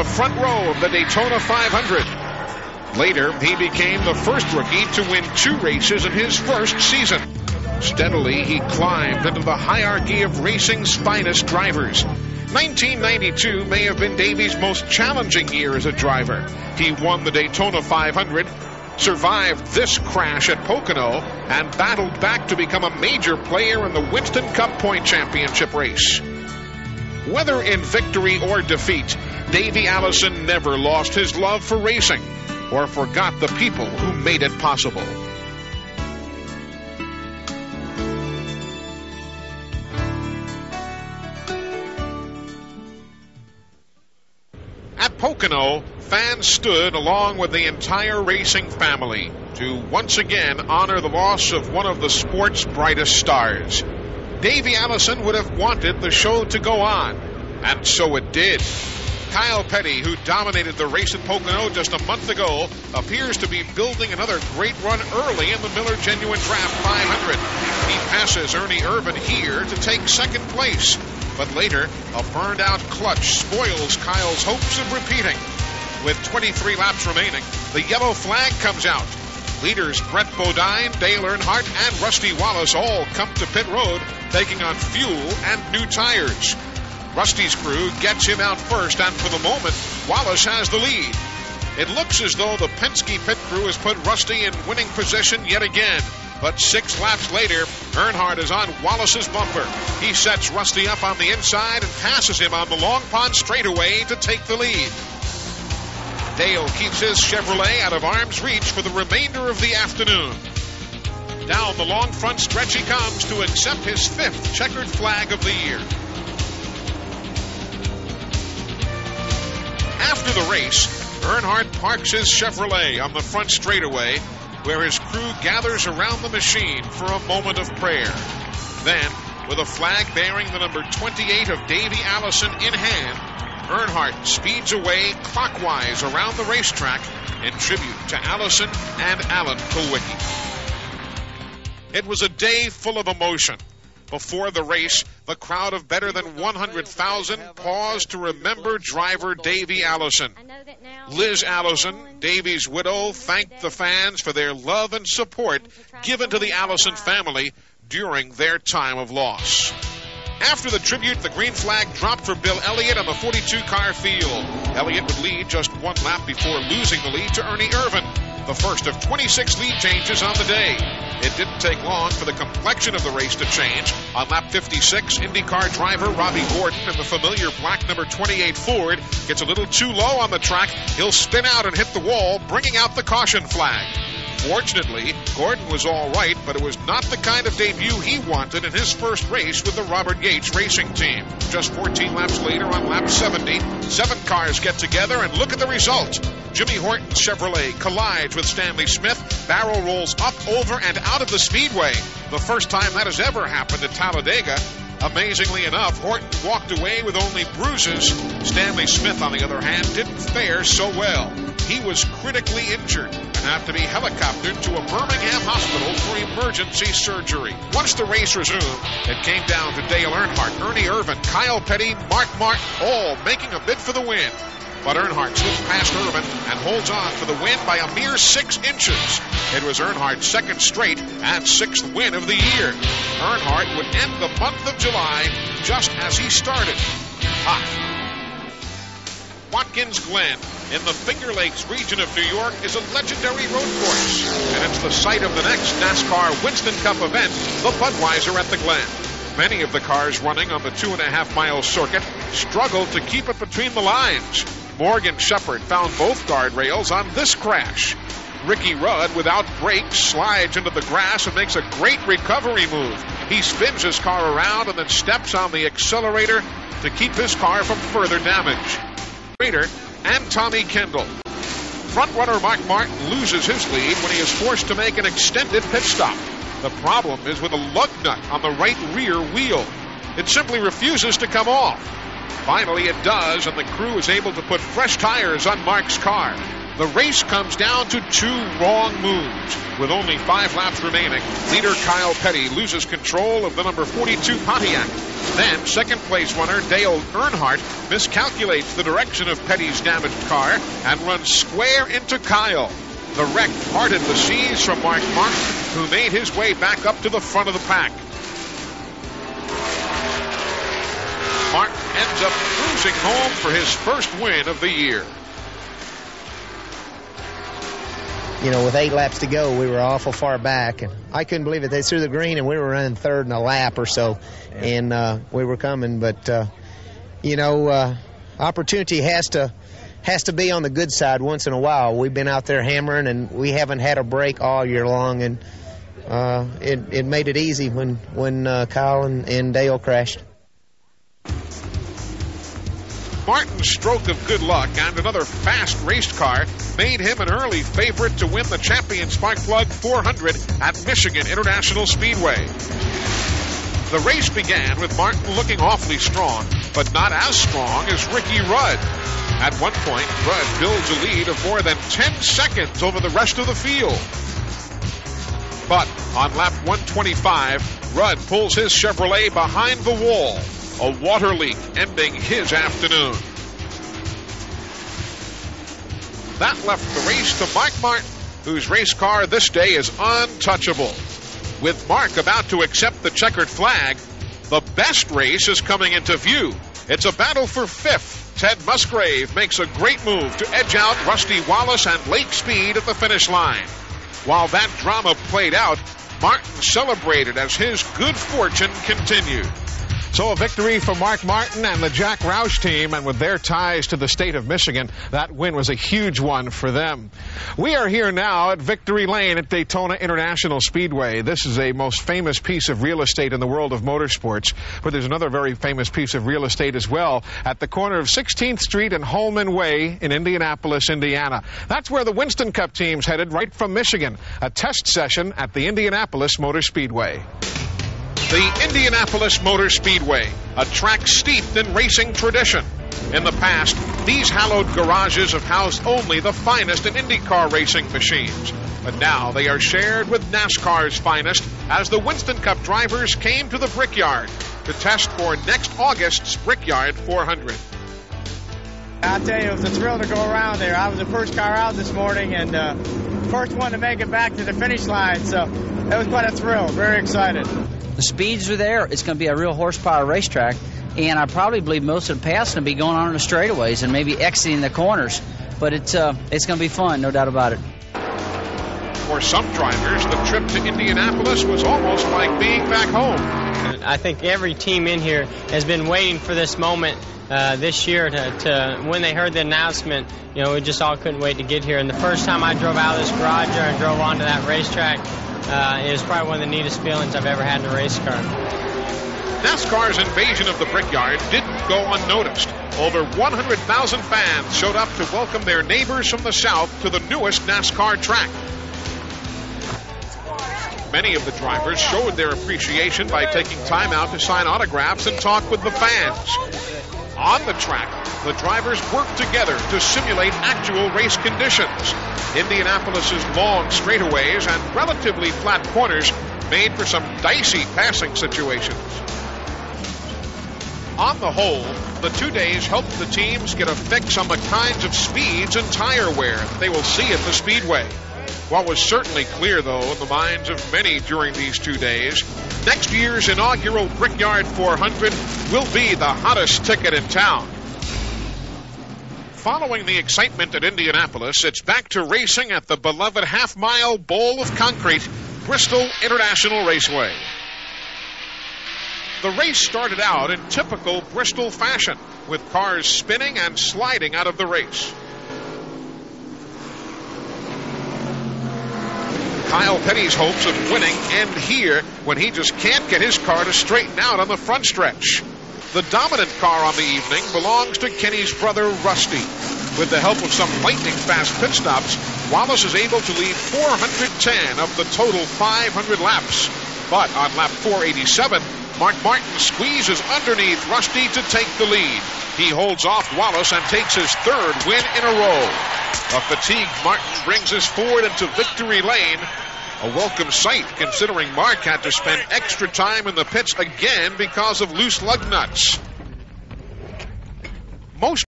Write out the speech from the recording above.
the front row of the Daytona 500. Later, he became the first rookie to win 2 races in his first season. Steadily, he climbed into the hierarchy of racing's finest drivers. 1992 may have been Davy's most challenging year as a driver. He won the Daytona 500, survived this crash at Pocono, and battled back to become a major player in the Winston Cup Point Championship race. Whether in victory or defeat, Davy Allison never lost his love for racing or forgot the people who made it possible. At Pocono, fans stood along with the entire racing family to once again honor the loss of one of the sport's brightest stars. Davy Allison would have wanted the show to go on, and so it did. Kyle Petty, who dominated the race at Pocono just a month ago, appears to be building another great run early in the Miller Genuine Draft 500. He passes Ernie Irvan here to take second place. But later, a burned-out clutch spoils Kyle's hopes of repeating. With 23 laps remaining, the yellow flag comes out. Leaders Brett Bodine, Dale Earnhardt, and Rusty Wallace all come to pit road, taking on fuel and new tires. Rusty's crew gets him out first, and for the moment, Wallace has the lead. It looks as though the Penske pit crew has put Rusty in winning position yet again. But 6 laps later, Earnhardt is on Wallace's bumper. He sets Rusty up on the inside and passes him on the Long Pond straightaway to take the lead. Dale keeps his Chevrolet out of arm's reach for the remainder of the afternoon. Down the long front stretch he comes to accept his 5th checkered flag of the year. After the race, Earnhardt parks his Chevrolet on the front straightaway, where his crew gathers around the machine for a moment of prayer. Then, with a flag bearing the number 28 of Davy Allison in hand, Earnhardt speeds away clockwise around the racetrack in tribute to Allison and Alan Kulwicki. It was a day full of emotion. Before the race, the crowd of better than 100,000 paused to remember driver Davy Allison. Liz Allison, Davy's widow, thanked the fans for their love and support given to the Allison family during their time of loss. After the tribute, the green flag dropped for Bill Elliott on the 42-car field. Elliott would lead just 1 lap before losing the lead to Ernie Irvan, the first of 26 lead changes on the day. It didn't take long for the complexion of the race to change. On lap 56, IndyCar driver Robbie Gordon in the familiar black number 28 Ford gets a little too low on the track. He'll spin out and hit the wall, bringing out the caution flag. Fortunately, Gordon was all right, but it was not the kind of debut he wanted in his first race with the Robert Yates racing team. Just 14 laps later on lap 70, 7 cars get together and look at the result. Jimmy Horton's Chevrolet collides with Stanley Smith. Barrow rolls up, over, and out of the speedway. The first time that has ever happened at Talladega. Amazingly enough, Horton walked away with only bruises. Stanley Smith, on the other hand, didn't fare so well. He was critically injured and had to be helicoptered to a Birmingham hospital for emergency surgery. Once the race resumed, it came down to Dale Earnhardt, Ernie Irvan, Kyle Petty, Mark Martin, all making a bid for the win. But Earnhardt slips past Irvan and holds on for the win by a mere 6 inches. It was Earnhardt's 2nd straight and 6th win of the year. Earnhardt would end the month of July just as he started. Hot. Watkins Glen in the Finger Lakes region of New York is a legendary road course, and it's the site of the next NASCAR Winston Cup event, the Budweiser at the Glen. Many of the cars running on the 2.5-mile circuit struggled to keep it between the lines. Morgan Shepherd found both guardrails on this crash. Ricky Rudd, without brakes, slides into the grass and makes a great recovery move. He spins his car around and then steps on the accelerator to keep his car from further damage. And Tommy Kendall. Frontrunner Mark Martin loses his lead when he is forced to make an extended pit stop. The problem is with a lug nut on the right rear wheel. It simply refuses to come off. Finally it does, and the crew is able to put fresh tires on Mark's car. The race comes down to 2 wrong moves. With only 5 laps remaining, leader Kyle Petty loses control of the number 42 Pontiac. Then, second-place runner Dale Earnhardt miscalculates the direction of Petty's damaged car and runs square into Kyle. The wreck parted the seas from Mark Martin, who made his way back up to the front of the pack. Martin ends up cruising home for his first win of the year. You know, with 8 laps to go, we were awful far back, and I couldn't believe it. They threw the green, and we were running third in a lap or so, and we were coming. But, you know, opportunity has to be on the good side once in a while. We've been out there hammering, and we haven't had a break all year long, and it made it easy when Kyle and Dale crashed. Martin's stroke of good luck and another fast race car made him an early favorite to win the Champion Sparkplug 400 at Michigan International Speedway. The race began with Martin looking awfully strong, but not as strong as Ricky Rudd. At one point, Rudd builds a lead of more than 10 seconds over the rest of the field. But on lap 125, Rudd pulls his Chevrolet behind the wall. A water leak ending his afternoon. That left the race to Mark Martin, whose race car this day is untouchable. With Mark about to accept the checkered flag, the best race is coming into view. It's a battle for 5th. Ted Musgrave makes a great move to edge out Rusty Wallace and Lake Speed at the finish line. While that drama played out, Martin celebrated as his good fortune continued. So a victory for Mark Martin and the Jack Roush team, and with their ties to the state of Michigan, that win was a huge one for them. We are here now at Victory Lane at Daytona International Speedway. This is a most famous piece of real estate in the world of motorsports, but there's another very famous piece of real estate as well at the corner of 16th Street and Holman Way in Indianapolis, Indiana. That's where the Winston Cup team's headed, right from Michigan. A test session at the Indianapolis Motor Speedway. The Indianapolis Motor Speedway, a track steeped in racing tradition. In the past, these hallowed garages have housed only the finest in IndyCar racing machines. But now they are shared with NASCAR's finest as the Winston Cup drivers came to the Brickyard to test for next August's Brickyard 400. I'll tell you, it was a thrill to go around there. I was the first car out this morning and first one to make it back to the finish line, so it was quite a thrill. Very excited. The speeds are there. It's going to be a real horsepower racetrack, and I probably believe most of the paths going to be going on in the straightaways and maybe exiting the corners. But it's going to be fun, no doubt about it. For some drivers, the trip to Indianapolis was almost like being back home. I think every team in here has been waiting for this moment this year to when they heard the announcement. You know, we just all couldn't wait to get here. And the first time I drove out of this garage and drove onto that racetrack, it was probably one of the neatest feelings I've ever had in a race car. NASCAR's invasion of the Brickyard didn't go unnoticed. Over 100,000 fans showed up to welcome their neighbors from the south to the newest NASCAR track. Many of the drivers showed their appreciation by taking time out to sign autographs and talk with the fans. On the track, the drivers worked together to simulate actual race conditions. Indianapolis's long straightaways and relatively flat corners made for some dicey passing situations. On the whole, the 2 days helped the teams get a fix on the kinds of speeds and tire wear that they will see at the Speedway. What was certainly clear, though, in the minds of many during these 2 days, next year's inaugural Brickyard 400 will be the hottest ticket in town. Following the excitement at Indianapolis, it's back to racing at the beloved half-mile bowl of concrete, Bristol International Raceway. The race started out in typical Bristol fashion, with cars spinning and sliding out of the race. Kyle Petty's hopes of winning end here when he just can't get his car to straighten out on the front stretch. The dominant car on the evening belongs to Kenny's brother, Rusty. With the help of some lightning-fast pit stops, Wallace is able to lead 410 of the total 500 laps. But on lap 487, Mark Martin squeezes underneath Rusty to take the lead. He holds off Wallace and takes his third win in a row. A fatigued Martin brings his Ford into victory lane. A welcome sight, considering Mark had to spend extra time in the pits again because of loose lug nuts. Most